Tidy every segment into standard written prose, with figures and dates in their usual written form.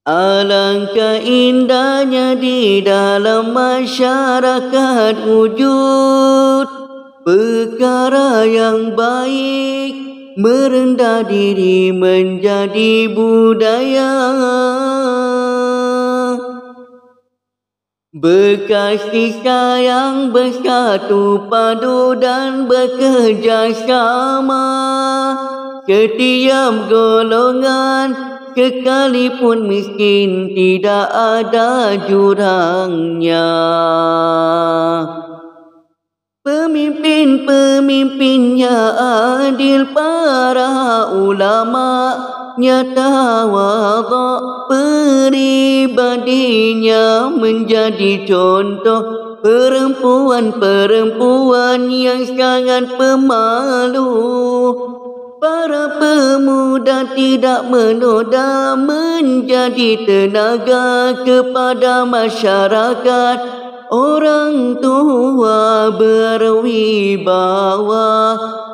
Alangkah indahnya di dalam masyarakat wujud perkara yang baik, merendah diri menjadi budaya. Berkasih sayang, bersatu padu dan bekerja sama. Setiap golongan sekalipun miskin tidak ada jurangnya. Pemimpin-pemimpinnya adil, para ulama nyata wadha, peribadinya menjadi contoh perempuan-perempuan yang sangat pemalu. Para pemuda tidak menoda, menjadi tenaga kepada masyarakat. Orang tua berwibawa,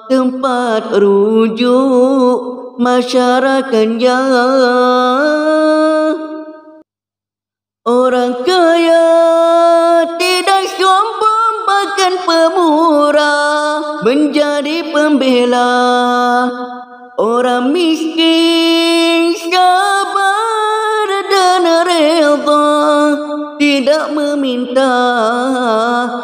tempat rujuk masyarakatnya. Orang kaya tidak sombong, bahkan pemurah, menjadi pembela. Orang miskin sabar dan redha, tidak meminta.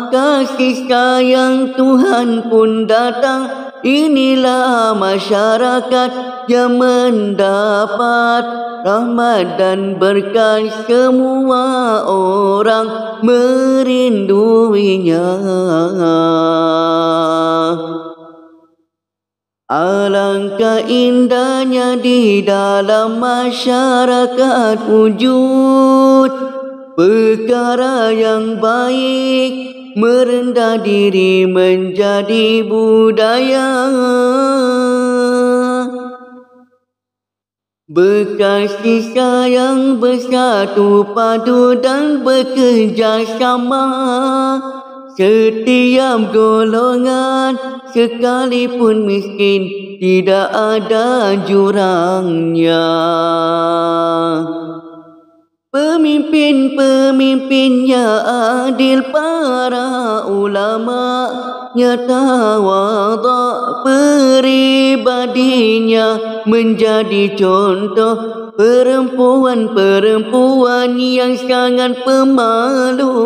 Kasih sayang Tuhan pun datang. Inilah masyarakat yang mendapat rahmat dan berkat, semua orang merinduinya. Alangkah indahnya di dalam masyarakat wujud perkara yang baik, merendah diri menjadi budaya. Berkasih sayang, bersatu padu dan bekerja sama. Setiap golongan sekalipun miskin tidak ada jurangnya. Pemimpin-pemimpinnya adil, para ulama nyata wadha, peribadinya menjadi contoh perempuan-perempuan yang sangat pemalu.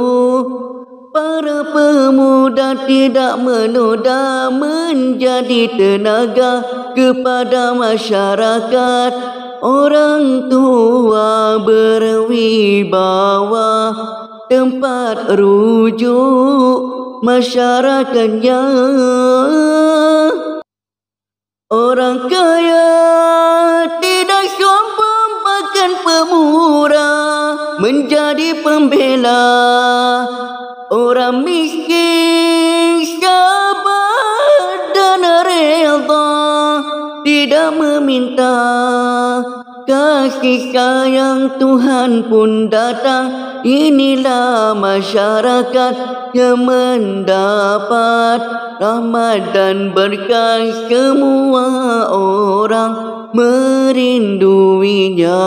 Para pemuda tidak menoda, menjadi tenaga kepada masyarakat. Orang tua berwibawa, tempat rujuk masyarakatnya. Orang kaya tidak sombong, bahkan pemurah, menjadi pembela. Orang miskin sabar dan redha, tidak meminta. Kasih sayang Tuhan pun datang. Inilah masyarakat yang mendapat rahmat dan berkat, semua orang merinduinya.